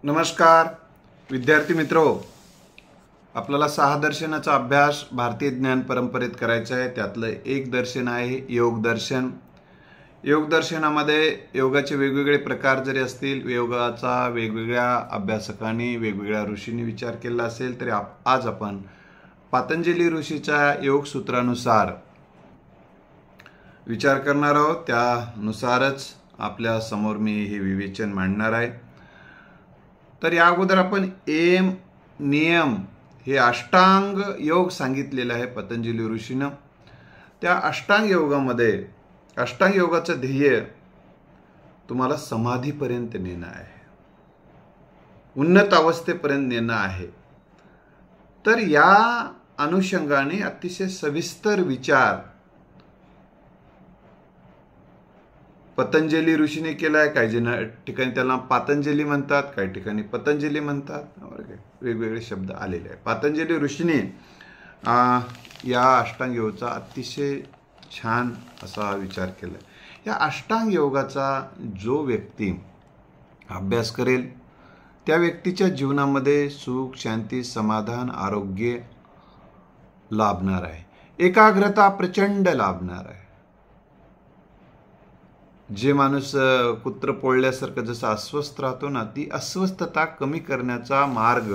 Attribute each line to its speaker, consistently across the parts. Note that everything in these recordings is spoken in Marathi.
Speaker 1: नमस्कार विद्यार्थी मित्रो, आपल्याला 6 दर्शनाचा अभ्यास भारतीय ज्ञान परंपरेत करायचा आहे। त्यातलं एक दर्शन आहे योग दर्शन। योग दर्शनामध्ये योगाचे वेगवेगळे प्रकार जरी असतील, योगाचा वेगवेगळ्या अभ्यासकांनी वेगवेगळ्या ऋषींनी विचार केला असेल, तरी आज आपण पतंजली ऋषीच्या योग सूत्रानुसार विचार करणार आहोत। त्यानुसारच आपल्या समोर मी हे विवेचन मांडणार आहे। तर या अगोदर आपण नियम हे अष्टांग योग सांगितलेलं आहे पतंजली ऋषीनं। त्या अष्टांग योगामध्ये अष्टांग योगाचं ध्येय तुम्हाला समाधीपर्यंत नेणं आहे, उन्नत अवस्थेपर्यंत नेणं आहे। तर या अनुषंगाने अतिशय सविस्तर विचार पतंजली ऋषीने केला आहे। काही ठिकाणी त्याला पातंजली म्हणतात, काही ठिकाणी पतंजली म्हणतात, वेगवेगळे शब्द आलेले आहेत। पतंजली ऋषीने या अष्टांग योगाचा अतिशय छान असा विचार केला। या अष्टांग योगाचा जो व्यक्ती अभ्यास करेल त्या व्यक्तीच्या जीवनामध्ये सुख, शांती, समाधान, आरोग्य लाभणार आहे, एकाग्रता प्रचंड लाभणार आहे। जे माणूस कुत्र पोळल्यासारखं जसं अस्वस्थ राहतो ना, ती अस्वस्थता कमी करण्याचा मार्ग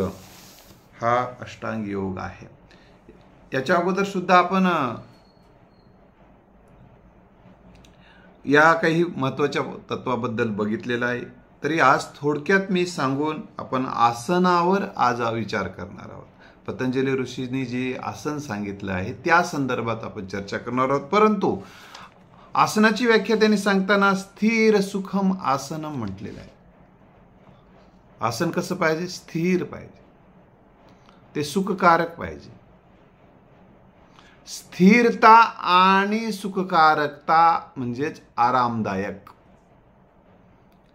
Speaker 1: हा अष्टांग योग आहे। याच्या अगोदर सुद्धा आपण या काही महत्त्वाच्या तत्वाबद्दल बघितलेलं आहे। तरी आज थोडक्यात मी सांगून आपण आसनावर आज विचार करणार आहोत। पतंजली ऋषींनी जे आसन सांगितलं आहे त्या संदर्भात आपण चर्चा करणार आहोत। परंतु आसनाची व्याख्या त्यांनी सांगताना स्थिर सुखम आसनम म्हटलेलं आहे। आसन कसं पाहिजे? स्थिर पाहिजे, ते सुखकारक पाहिजे। स्थिरता आणि सुखकारकता म्हणजेच आरामदायक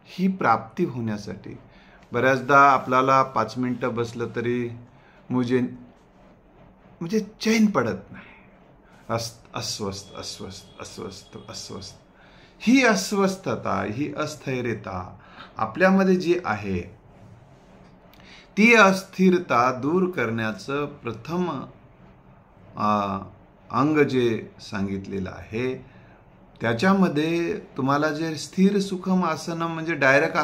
Speaker 1: ही प्राप्ती होण्यासाठी बऱ्याचदा आपल्याला 5 मिनिटं बसलं तरी म्हणजे चैन पडत नाही। अस्वस्थ अस्वस्थ अस्वस्थ अस्वस्थ ही अस्वस्थता, ही अस्थैर्यता आपल्यामध्ये जी आहे ती अस्थिरता दूर करण्याचं प्रथम अंग जे सांगितलेलं आहे त्याच्यामध्ये तुम्हाला जे स्थिर सुखम आसन म्हणजे डायरेक्ट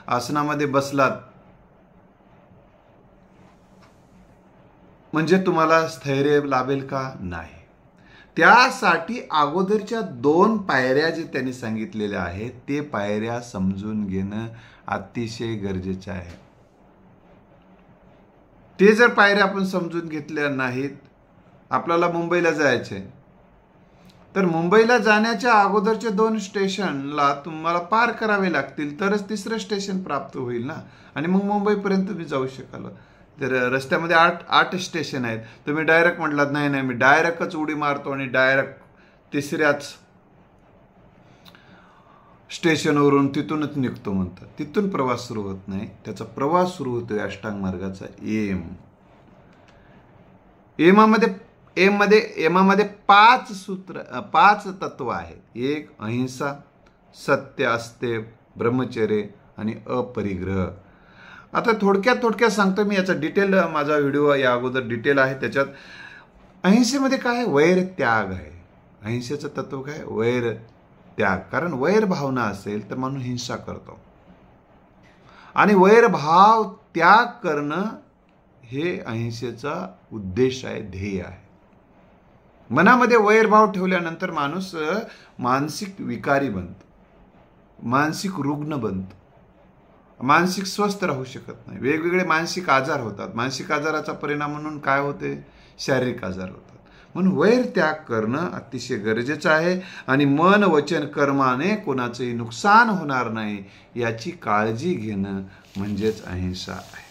Speaker 1: आसनामध्ये बसलात म्हणजे तुम्हाला स्थैर्य लाभेल का? नाही। त्यासाठी अगोदरच्या 2 पायऱ्या जे त्यांनी सांगितलेल्या आहेत ते पायऱ्या समजून घेणं अतिशय गरजेचं आहे। ते जर पायऱ्या आपण समजून घेतल्या नाहीत, आपल्याला मुंबईला जायचे तर मुंबईला जाण्याच्या अगोदरच्या 2 स्टेशनला तुम्हाला पार करावे लागतील, तरच 3रं स्टेशन प्राप्त होईल ना, आणि मग मुंबईपर्यंत तुम्ही जाऊ शकाल। तर रस्त्यामध्ये 8 स्टेशन आहेत, तुम्ही डायरेक्ट म्हटलात नाही मी डायरेक्टच उडी मारतो आणि डायरेक्ट 3ऱ्याच स्टेशनवरून तिथूनच निघतो म्हणतात, तिथून प्रवास सुरू होत नाही। त्याचा प्रवास सुरू होतोय अष्टांग मार्गाचा एमामध्ये 5 तत्व आहेत। 1 अहिंसा, सत्य असते, ब्रह्मचर्य आणि अपरिग्रह। आता थोडक्यात सांगतो मी, याचा डिटेल माझा व्हिडिओ या अगोदर डिटेल आहे। त्याच्यात अहिंसेमध्ये काय? वैर त्याग आहे। अहिंसेचं तत्व काय? वैर त्याग। कारण वैर भावना असेल तर माणूस हिंसा करतो, आणि वैर भाव त्याग करणं हे अहिंसेचा उद्देश आहे, ध्येय आहे। मनामध्ये वैरभाव ठेवल्यानंतर माणूस मानसिक विकारी बनतो, मानसिक रुग्ण बनतो, मानसिक स्वस्थ राहू शकत नाही, वेगवेगळे मानसिक आजार होतात। मानसिक आजाराचा परिणाम म्हणून काय होते? शारीरिक आजार होतात। म्हणून वैर त्याग करणं अतिशय गरजेचं आहे, आणि मन वचन कर्माने कोणाचंही नुकसान होणार नाही याची काळजी घेणं म्हणजेच अहिंसा आहे।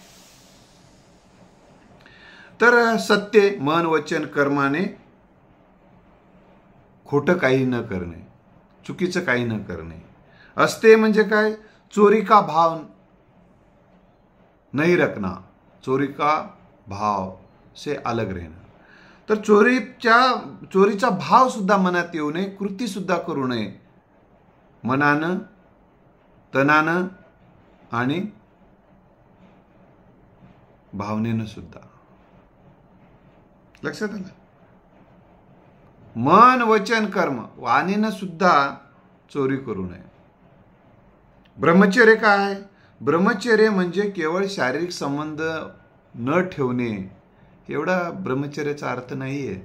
Speaker 1: तर सत्य, मन वचन कर्माने खोटं काही न करणे, चुकीचं काही न करणे। असते म्हणजे काय? चोरी का भाव नहीं रखना, चोरी का भाव से अलग रहना। तर चोरीचा भाव सुद्धा मनात येऊ नये, कृती सुद्धा करू नये। मनानं, तनानं आणि भावनेनं सुद्धा. लक्षात आलं? मन वचन कर्म वाणीनं सुद्धा चोरी करू नये. ब्रह्मचर्य काय? ब्रह्मचर्य म्हणजे केवळ शारीरिक संबंध न ठेवणे एवढा ब्रह्मचर्याचा अर्थ नाहीये.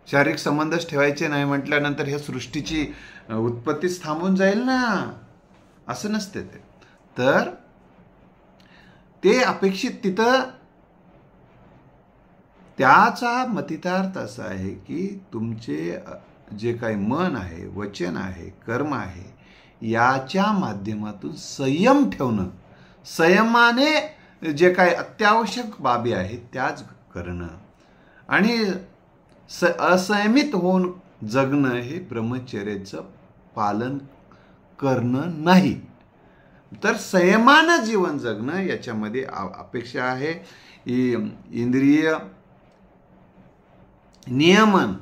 Speaker 1: शारीरिक संबंधच ठेवायचे नाही म्हटल्यानंतर ह्या सृष्टीची उत्पत्तीच थांबून जाईल ना, असं नसते ते. तर ते अपेक्षित तिथं त्याचा मतितार्थ असा आहे की तुमचे जे काही मन आहे, वचन आहे, कर्म आहे, याच्या माध्यमातून संयम ठेवणं, संयमाने जे काही अत्यावश्यक बाबी आहेत त्याच करणं आणि असंयमित होऊन जगणं हे ब्रह्मचर्याचं पालन करणं नाही. तर संयमानं जीवन जगणं याच्यामध्ये अपेक्षा आहे. इंद्रिय नियमन,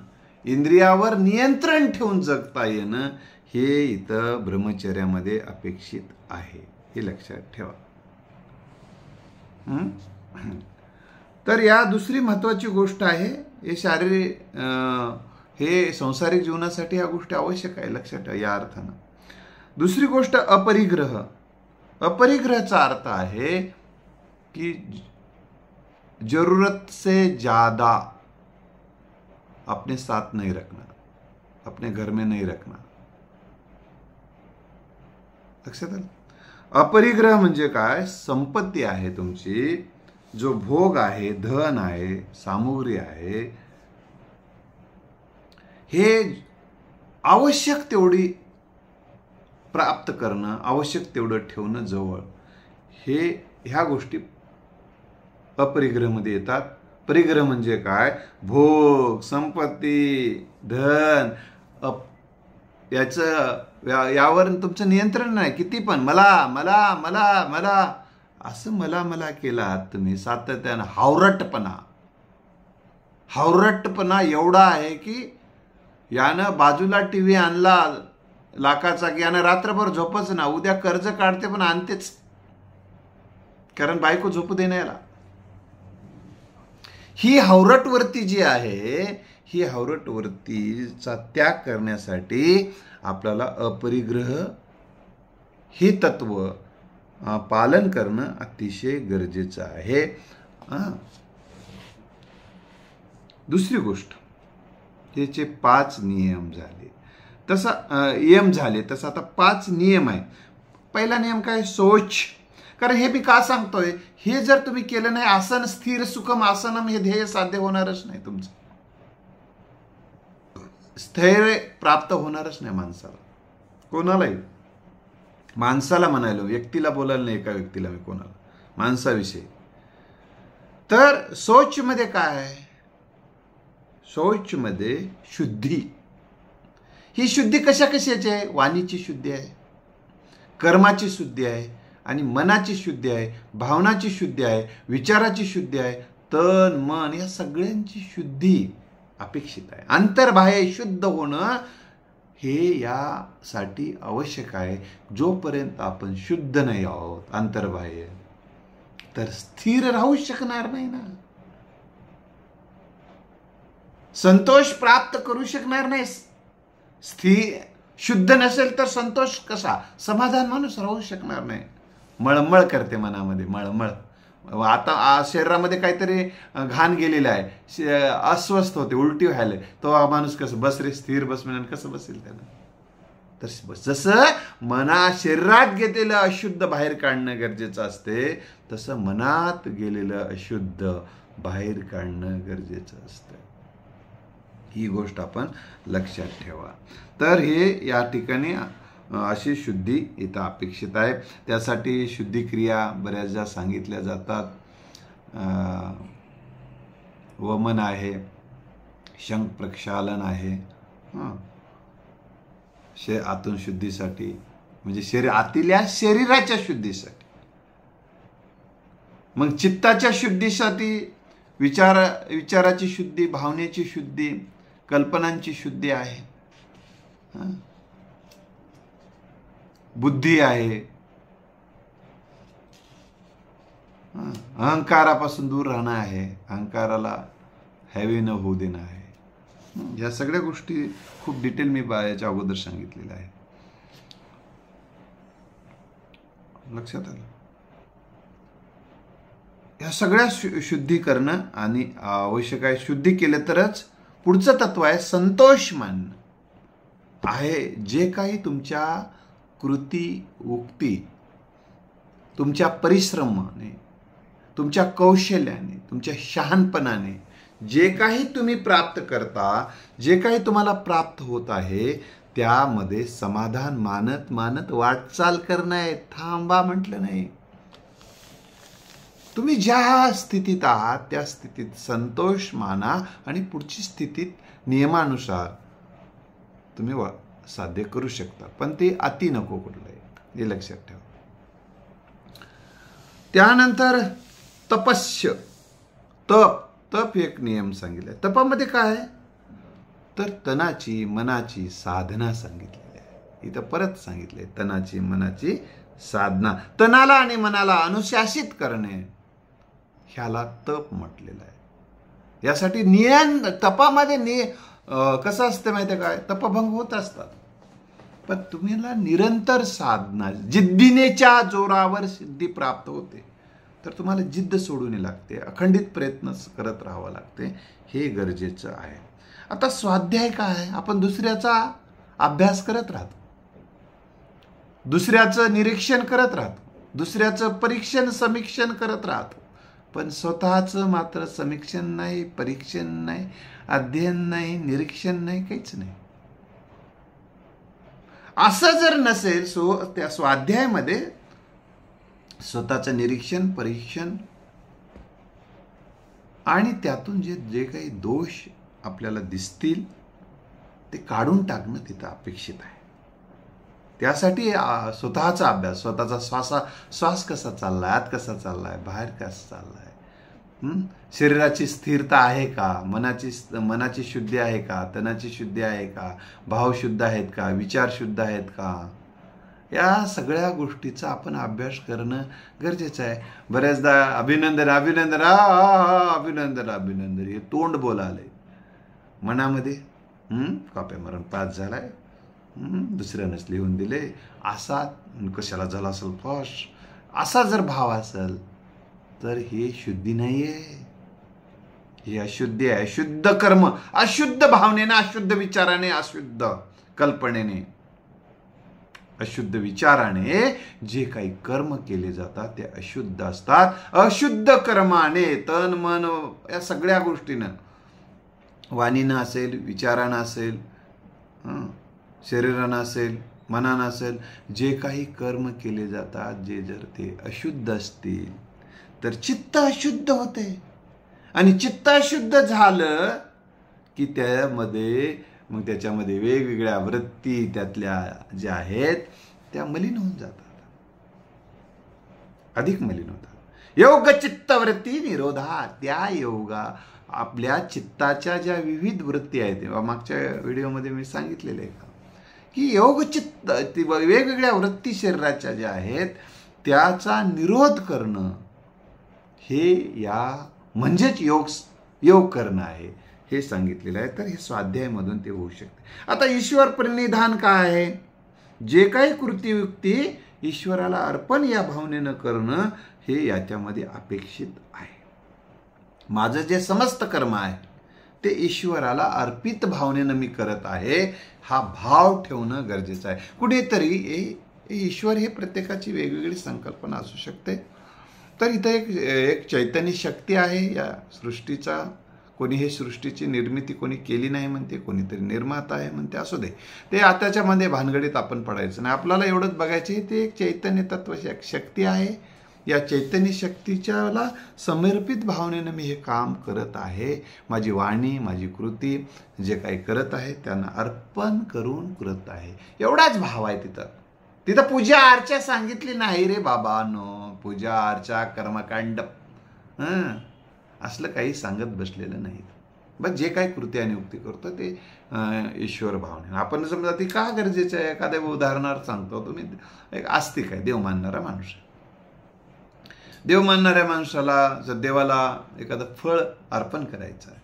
Speaker 1: इंद्रियावर नियंत्रण ठेवून जगता येणं हे इथं ब्रह्मचर्यामध्ये अपेक्षित आहे, हे लक्षात ठेवा. तर या दुसरी महत्वाची गोष्ट आहे, हे शारीरिक हे संसारिक जीवनासाठी या गोष्टी आवश्यक आहे, लक्षात ठेवा. या अर्थानं दुसरी गोष्ट अपरिग्रह. अपरिग्रहाचा अर्थ आहे की जरूरत से ज्यादा अपने साथ नहीं रखना, अपने घर में नहीं रखना. लक्षात आलं? अपरिग्रह म्हणजे काय? संपत्ती आहे तुमची, जो भोग आहे, धन आहे, सामुग्री आहे, हे आवश्यक तेवढी प्राप्त करणं, आवश्यक तेवढं ठेवणं जवळ, ह्या गोष्टी अपरिग्रहमध्ये येतात. परिग्रह म्हणजे काय? भोग, संपत्ती, धन, यावर तुमचं नियंत्रण नाही. किती पण मला मला मला मला असं मला मला केलात तुम्ही सातत्यानं, हावरटपणा एवढा आहे की यानं बाजूला टीव्ही आणला लाखाचा की यानं रात्रभर झोपच ना, उद्या कर्ज काढते पण आणतेच, कारण बायको झोपू दे याला. ही हावरटवरती जी आहे, ही हावरटवरतीचा त्याग करण्यासाठी आपल्याला अपरिग्रह हे तत्व पालन करणं अतिशय गरजेचं आहे. दुसरी गोष्ट, त्याचे 5 नियम झाले. तसं आता 5 नियम आहे. पहिला नियम काय? सोच. कारण हे मी का सांगतोय, हे जर तुम्ही केलं नाही, आसन स्थिर सुखम आसनम हे ध्येय साध्य होणारच नाही. तुमचं स्थैर्य प्राप्त होणारच नाही माणसाला, कोणालाही. माणसाला म्हणायलो, व्यक्तीला बोलायला नाही, एका व्यक्तीला मी, कोणाला, माणसाविषयी. तर शौच मध्ये काय? शौच मध्ये शुद्धी. ही शुद्धी कशा कशाची आहे? वाणीची शुद्धी आहे, कर्माची शुद्धी आहे, आणि मनाची शुद्धी आहे, भावनाची शुद्धी आहे, विचाराची शुद्धी आहे, तन मन या सगळ्यांची शुद्धी अपेक्षित आहे. अंतर्बाह्य शुद्ध होणं हे यासाठी आवश्यक आहे. जोपर्यंत आपण शुद्ध नाही आहोत अंतर्बाह्य, तर स्थिर राहू शकणार नाही ना, संतोष प्राप्त करू शकणार नाही. शुद्ध नसेल तर संतोष कसा, समाधान माणूस राहू शकणार नाही. मळमळ करते मनामध्ये, मळमळ. आता शरीरामध्ये काहीतरी घाण गेलेलं आहे, अस्वस्थ होते, उलटी व्हायला, तो माणूस कसं बस रे, स्थिर बस म्हणून कसं बसेल त्यानं? तर जसं शरीरात गेलेलं अशुद्ध बाहेर काढणं गरजेचं असते, तसं मनात गेलेलं अशुद्ध बाहेर काढणं गरजेचं असतं. ही गोष्ट आपण लक्षात ठेवा. तर हे या ठिकाणी अशी शुद्धी इथं अपेक्षित आहे. त्यासाठी शुद्धी क्रिया बऱ्याचदा सांगितल्या जातात. वमन आहे, शंख प्रक्षालन आहे, आतून शुद्धीसाठी, म्हणजे आतल्या शरीराच्या शुद्धीसाठी. मग चित्ताच्या शुद्धीसाठी विचाराची शुद्धी, भावनेची शुद्धी, कल्पनांची शुद्धी आहे, बुद्धी आहे. अहंकारापासून दूर राहणं आहे, अहंकाराला हॅवी न होऊ देणं आहे. या सगळ्या गोष्टी खूप डिटेल मी याच्या अगोदर सांगितलेल्या आहे. लक्षात आलं? या सगळ्या शुद्धी करणं आणि आवश्यक आहे. शुद्धी केलं तरच पुढचं तत्व आहे संतोष मानणं आहे. जे काही तुमच्या कृती उक्ती, तुमच्या परिश्रमाने, तुमच्या कौशल्याने, तुमच्या शहाणपणाने जे काही तुम्ही प्राप्त करता, जे काही तुम्हाला प्राप्त होत आहे, त्यामध्ये समाधान मानत मानत वाटचाल करणं आहे. थांबा म्हटलं नाही. तुम्ही ज्या स्थितीत आहात त्या स्थितीत संतोष माना आणि पुढची स्थितीत नियमानुसार तुम्ही साध्य करू शकता. पण ते अति नको कुठलंही, हे लक्षात ठेवा. त्यानंतर तपस्य, तप एक नियम सांगितलाय. तपामध्ये काय आहे तर तनाची मनाची साधना सांगितलेली आहे. इथं परत सांगितले तनाची मनाची साधना. तनाला आणि मनाला अनुशासित करणे ह्याला तप म्हटलेलं आहे. यासाठी तपामध्ये कसं असतं माहिती आहे काय, तपभंग होत असतात, पण तुम्हाला निरंतर साधना, जिद्दीनेच्या जोरावर सिद्धी प्राप्त होते. तर तुम्हाला जिद्द सोडून लागते, अखंडित प्रयत्न करत राहावं लागते. हे गरजेचं आहे. आता स्वाध्याय काय आहे, आपण दुसऱ्याचा अभ्यास करत राहतो, दुसऱ्याचं निरीक्षण करत राहतो, दुसऱ्याचं परीक्षण समीक्षण करत राहतो, पण स्वतःचं मात्र समीक्षण नाही, परीक्षण नाही, अध्ययन नाही, निरीक्षण नाही, काहीच नाही. असं जर नसेल त्या स्वाध्यायामध्ये स्वतःचं निरीक्षण, परीक्षण आणि त्यातून जे काही दोष आपल्याला दिसतील ते काढून टाकणं तिथं अपेक्षित आहे. त्यासाठी स्वतःचा अभ्यास, स्वतःचा श्वास कसा चाललाय, आत कसा चाललाय, बाहेर कसा चाललाय, शरीराची स्थिरता आहे का, मनाची शुद्धी आहे का, तनाची शुद्धी आहे का, भाव शुद्ध आहेत का, विचार शुद्ध आहेत का, या सगळ्या गोष्टीचा आपण अभ्यास करणं गरजेचं आहे. बऱ्याचदा अभिनंदन अभिनंदन अभिनंदन अभिनंदन हे तोंड बोलालंय, मनामध्ये कॉप्या मारून पास झालाय, दुसऱ्यानंच लिहून दिले, असा कशाला झाला असेल फॉश, असा जर भाव असेल तर हे शुद्धी नाहीये, हे अशुद्धी आहे. अशुद्ध कर्म, अशुद्ध भावनेने, अशुद्ध विचाराने, अशुद्ध कल्पनेने, अशुद्ध विचाराने जे काही कर्म केले जातात ते अशुद्ध असतात. अशुद्ध कर्माने तन मन या सगळ्या गोष्टीनं, वाणीनं असेल, विचारानं असेल, शरीरानं असेल, मनानं असेल, जे काही कर्म केले जातात, जे जर ते अशुद्ध असतील तर चित्त अशुद्ध होते. आणि चित्त अशुद्ध झालं की मग त्याच्यामध्ये वेगवेगळ्या वृत्ती त्यातल्या ज्या आहेत त्या मलिन होऊन जातात, अधिक मलिन होतात. योग चित्तवृत्ती निरोधा, त्या योगा आपल्या चित्ताच्या ज्या विविध वृत्ती आहेत, तेव्हा मागच्या व्हिडिओमध्ये मी सांगितलेले आहे की योग चित्त, वेगवेगळ्या वृत्ती शरीराच्या ज्या आहेत त्याचा निरोध करणं हे म्हणजेच योग करणं आहे, हे सांगितलेलं आहे. तर हे स्वाध्यायामधून ते होऊ शकते. आता ईश्वर प्रणिधान काय आहे, जे काही कृतीयुक्ती ईश्वराला अर्पण या भावनेनं करणं हे याच्यामध्ये अपेक्षित आहे. माझं जे समस्त कर्म आहे ते ईश्वराला अर्पित भावनेनं मी करत आहे, हा भाव ठेवणं गरजेचं आहे. कुठेतरी ईश्वर हे प्रत्येकाची वेगवेगळी संकल्पना असू शकते. तर इथं एक चैतन्य शक्ती आहे या सृष्टीचा. कोणी हे सृष्टीची निर्मिती कोणी केली नाही म्हणते, कोणीतरी निर्माता आहे म्हणते, असू दे, ते आताच्यामध्ये भानगडीत आपण पडायचं नाही. आपल्याला एवढंच बघायचे, ते एक चैतन्य तत्व शक्ती आहे. या चैतन्य शक्तीच्याला समर्पित भावनेनं मी हे काम करत आहे. माझी वाणी, माझी कृती जे काही करत आहे त्यांना अर्पण करून करत आहे, एवढाच भाव आहे तिथं पूजा अर्चा सांगितली नाही रे बाबांनो. पूजा अर्चा कर्मकांड असलं काही सांगत बसलेलं नाही. बस जे काही कृती आणि युक्ती करतो ते ईश्वर भावने. आपण समजा ती का गरजेचं आहे, एखाद्या उदाहरणार्थ सांगतो, तुम्ही एक आस्तिक आहे, देव मानणारा माणूस. देव मानणाऱ्या माणसाला जर देवाला एखादं फळ अर्पण करायचं आहे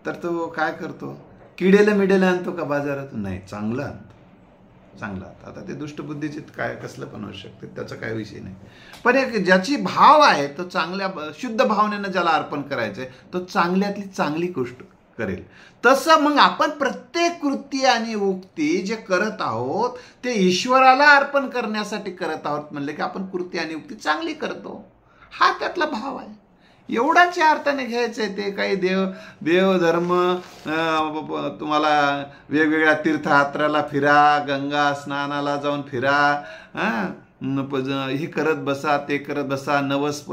Speaker 1: तर तो काय करतो? किडेला मिडेला आणतो का बाजारातून? नाही, चांगलं आणतो, चांगला. आता ते दुष्टबुद्धीचे काय कसलं पण होऊ शकते, त्याचा काय विषय नाही. पण एक ज्याची भाव आहे तो चांगल्या शुद्ध भावनेनं ज्याला अर्पण करायचंय तो चांगल्यातली चांगली गोष्ट करेल. तसं मग आपण प्रत्येक कृती आणि उक्ती जे करत आहोत ते ईश्वराला अर्पण करण्यासाठी करत आहोत म्हणले की आपण कृती आणि उक्ती चांगली करतो, हा त्यातला भाव आहे. एवढाच या अर्थाने घ्यायचं आहे. ते काही देव धर्म तुम्हाला वेगवेगळ्या तीर्थयात्राला फिरा, गंगा स्नानाला जाऊन फिरा, हे करत बसा, ते करत बसा, नवस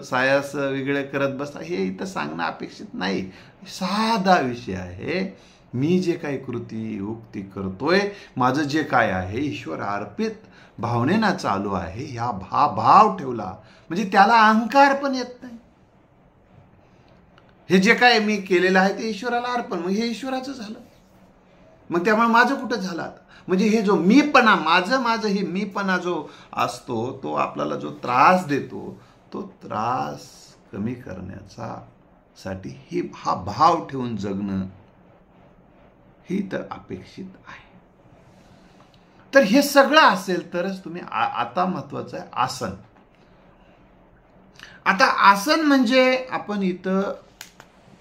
Speaker 1: सायास वेगळे करत बसा, हे इथं सांगणं अपेक्षित नाही. साधा विषय आहे. मी जे काही कृती उक्ती करतोय, माझं जे काय आहे ईश्वर अर्पित भावनेनं चालू आहे, ह्या भाव ठेवला म्हणजे त्याला अहंकार पण येत नाही. हे जे काय मी केलेलं आहे ते ईश्वराला अर्पण, मग हे ईश्वराचं झालं. मग त्यामुळे माझं कुठं झालं? म्हणजे हे जो मीपणा, माझं हे मीपणा जो असतो तो आपल्याला जो त्रास देतो, तो त्रास कमी करण्याचा साठी हा भाव ठेवून जगणं ही तर अपेक्षित आहे. तर हे सगळं असेल तरच तुम्ही आता महत्वाचं आहे आसन. आता आसन म्हणजे आपण इथं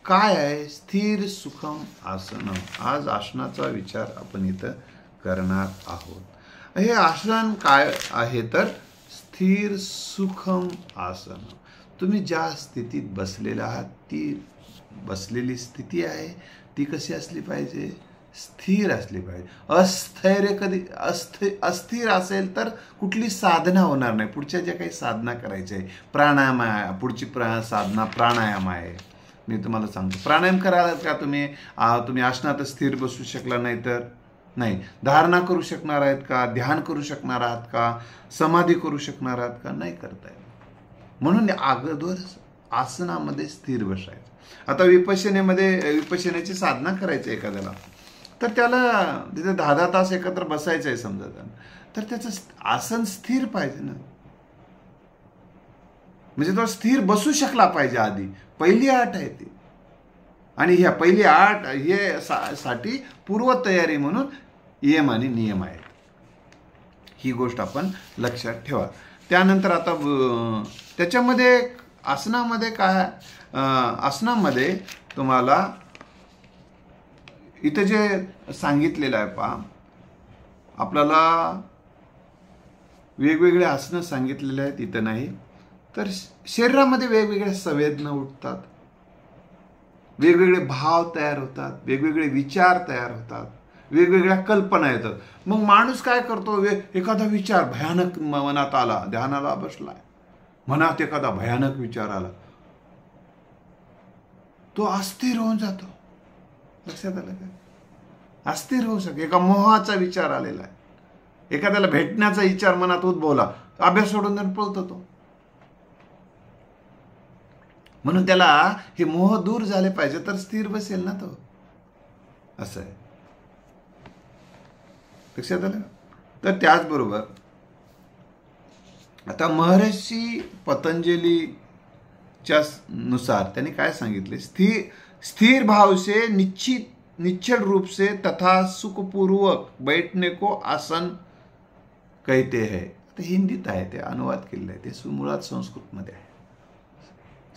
Speaker 1: काय आहे? स्थिर सुखम आसन. आज आसनाचा विचार आपण इथं करणार आहोत. हे आसन काय आहे तर स्थिर सुखम आसन. तुम्ही ज्या स्थितीत बसलेला आहात ती बसलेली स्थिती आहे ती कशी असली पाहिजे? स्थिर असली पाहिजे. अस्थैर्य कधी अस्थिर असेल तर कुठली साधना होणार नाही. पुढच्या ज्या काही साधना करायच्या आहे, प्राणायाम आहे, पुढची साधना प्राणायाम आहे. मी तुम्हाला सांगतो, प्राणायाम कराल का तुम्ही आसनात स्थिर बसू शकला नाही तर नाही. धारणा करू शकणार आहेत का? ध्यान करू शकणार आहात का? समाधी करू शकणार आहात का? नाही करता येत. म्हणून अगोदर आसनामध्ये स्थिर बसायचं. आता विपश्यनेची साधना करायची एखाद्याला तर त्याला तिथे 10 तास एकत्र बसायचं आहे समजा, तर त्याचं आसन स्थिर पाहिजे ना. म्हणजे तो स्थिर बसू शकला पाहिजे. आधी पहिली आठ आहे ती, आणि ह्या पहिली आठ हे साठी पूर्वतयारी म्हणून यम आणि नियम आहेत. ही गोष्ट आपण लक्षात ठेवा. त्यानंतर आता त्याच्यामध्ये आसनामध्ये काय, आसनामध्ये तुम्हाला इथं जे सांगितलेलं आहे पहा, आपल्याला वेगवेगळे आसनं सांगितलेले आहेत. इथं नाही तर शरीरामध्ये वेगवेगळ्या संवेदना उठतात, वेगवेगळे भाव तयार होतात, वेगवेगळे विचार तयार होतात, वेगवेगळ्या कल्पना येतात. मग माणूस काय करतो? एखादा विचार भयानक मनात आला, ध्यानाला बसलाय, मनात एखादा भयानक विचार आला, तो अस्थिर होऊन जातो. लक्षात आलं का? अस्थिर होऊ शकतो. एका मोहाचा विचार आलेला आहे, एखाद्याला भेटण्याचा विचार मनात उद्भवला, अभ्यास सोडून देऊन पळतो तो. म्हणून त्याला हे मोह दूर झाले पाहिजे तर स्थिर बसेल ना तो. असं आहे. लक्षात आलं? तर त्याचबरोबर आता महर्षी पतंजलीच्या नुसार त्यांनी काय सांगितले? स्थिर भाव से निश्चित रूप से तथा सुखपूर्वक बैठने को आसन कहते हैं. ते हिंदीत आहे, ते अनुवाद केलेलं आहे, ते मुळात संस्कृतमध्ये आहे.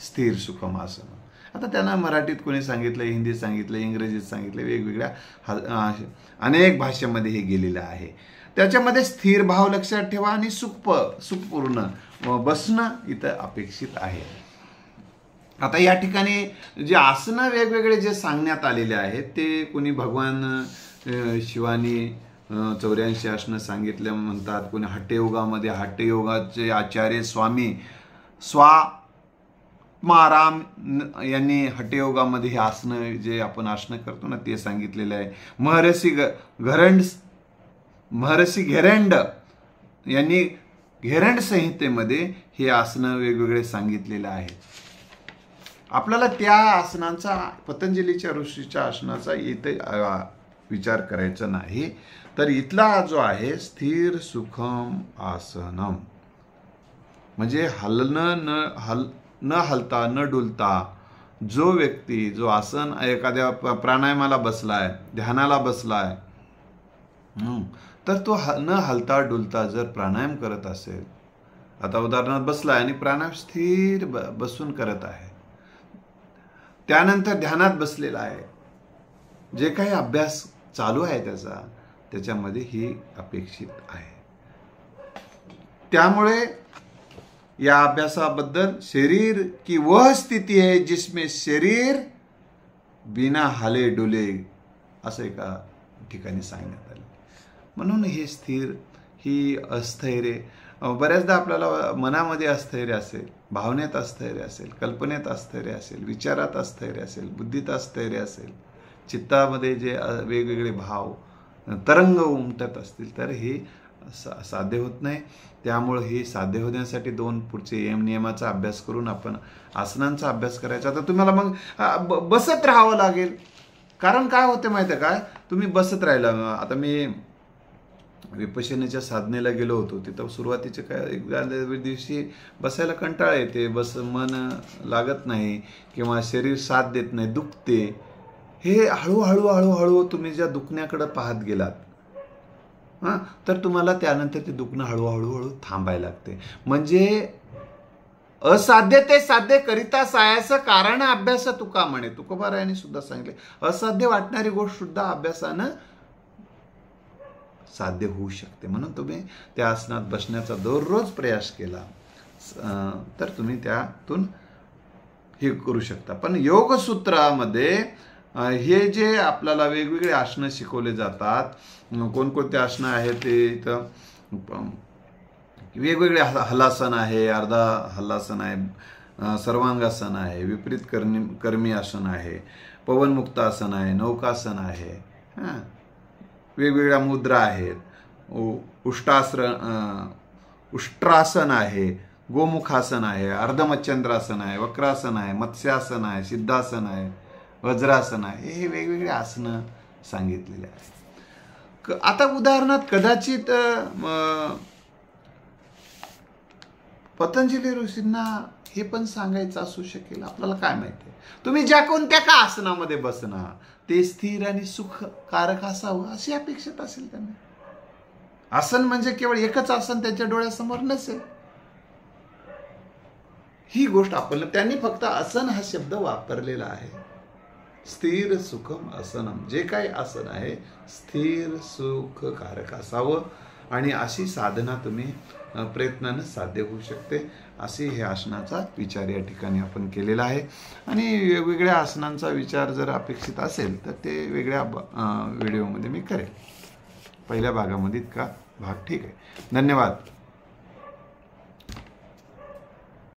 Speaker 1: स्थिर सुखम आसन. आता त्यांना मराठीत कोणी सांगितलं, हिंदीत सांगितलं, इंग्रजीत सांगितलं, वेगवेगळ्या अनेक भाषेमध्ये हे गेलेलं आहे. त्याच्यामध्ये स्थिर भाव लक्षात ठेवा आणि सुखपूर्ण बसणं इथं अपेक्षित आहे. आता या ठिकाणी जे आसनं वेगवेगळे जे सांगण्यात आलेले आहेत ते कोणी भगवान शिवानी 84 आसनं सांगितले म्हणतात. कोणी हठयोगामध्ये हठयोगाचे आचार्य स्वामी स्वात्माराम यांनी हठयोगामध्ये हे आसनं जे आपण आसनं करतो ना ते सांगितलेलं आहे. महर्षी घेरंड यांनी घेरंड संहितेमध्ये हे आसनं वेगवेगळे सांगितलेलं आहे. आपल्याला त्या आसनांचा, पतंजलीच्या ऋषीच्या आसनाचा इथे विचार करायचा नाही. तर इथला जो आहे स्थिर सुखम आसनम, म्हणजे न हलता न डुलता जो व्यक्ती जो आसन एखाद्या प्राणायामाला बसलाय, ध्यानाला बसलाय, तर तो न हलता डुलता जर प्राणायाम करत असेल, आता उदाहरणार्थ बसलाय आणि प्राणायाम स्थिर बसून करत आहे, त्यानंतर ध्यानात बसलेला आहे, जे काही अभ्यास चालू आहे त्याच्यामध्ये ही अपेक्षित आहे. त्यामुळे या अभ्यासाबद्दल शरीर की वह स्थिती है जिसमें शरीर बिना हिले डुले असं एका ठिकाणी सांगण्यात आले. म्हणून हे स्थिर, ही अस्थैर्य, बऱ्याचदा आपल्याला मनामध्ये अस्थैर्य असेल, भावनेत अस्थैर्य असेल, कल्पनेत अस्थैर्य असेल, विचारात अस्थैर्य असेल, बुद्धीत अस्थैर्य असेल, चित्तामध्ये जे वेगवेगळे भाव तरंग उमटत असतील, तर हे साध्य होत नाही. त्यामुळे हे साध्य होण्यासाठी 2 पुढचे नियमाचा अभ्यास करून आपण आसनांचा अभ्यास करायचा. आता तुम्हाला मग बसत राहावं लागेल. कारण काय होते माहिती आहे काय, तुम्ही बसत राहिला. आता मी विपश्यनेच्या साधनेला गेलो होतो, तिथं सुरुवातीचे काय एकदा दिवशी बसायला कंटाळा येते, मन लागत नाही किंवा शरीर साथ देत नाही, दुखते. हे हळूहळू तुम्ही ज्या दुखण्याकडे पाहत गेलात, तर तुम्हाला त्यानंतर ते दुखणं हळूहळू थांबायला लागते. म्हणजे असाध्य ते साध्य करिता सायास कारण अभ्यास तुका म्हणे. तुकोबारायांनी सुद्धा सांगितले, असाध्य वाटणारी गोष्ट सुद्धा अभ्यासानं साध्य होऊ शकते. म्हणून तुम्ही त्या आसनात बसण्याचा दररोज प्रयास केला तर तुम्ही त्यातून हे करू शकता. पण योगसूत्रामध्ये हे जे आपल्याला वेगवेगळे आसनं शिकवले जातात, कोणकोणते आसनं आहेत ते इथं वेगवेगळे हलासन आहे, अर्धा हलासन आहे, सर्वांगासन आहे, विपरीत कर्मी आसन आहे, पवनमुक्त आसन आहे, नौकासन आहे, वेगवेगळ्या मुद्रा आहेत, उष्ट्रासन आहे, गोमुखासन आहे, अर्धमच्छंद्रासन आहे, वक्रासन आहे, मत्स्यासन आहे, सिद्धासन आहे, वज्रासन आहे. हे वेगवेगळे आसनं सांगितलेले आहेत. आता उदाहरणार्थ कदाचित पतंजली ऋषींना हे पण सांगायचं असू शकेल, आपल्याला काय माहिती आहे. तुम्ही ज्या कोणत्या का आसनामध्ये बसणार ते स्थिर आणि सुखकारक असावं अशी अपेक्षित असेल त्यांना. आसन म्हणजे केवळ एकच आसन त्यांच्या डोळ्यासमोर नसेल. ही गोष्ट आपण त्यांनी फक्त आसन हा शब्द वापरलेला आहे. स्थिर सुखम आसनम, जे काही आसन आहे स्थिर सुखकारक असावं आणि अशी साधना तुम्ही प्रयत्नानं साध्य होऊ शकते. अशी हे आसनाचा विचार या ठिकाणी आपण केलेला आहे. आणि वेगवेगळ्या आसनांचा विचार जर अपेक्षित असेल तर ते वेगळ्या व्हिडिओमध्ये मी करेल. पहिल्या भागामध्ये इतका भाग ठीक आहे. धन्यवाद.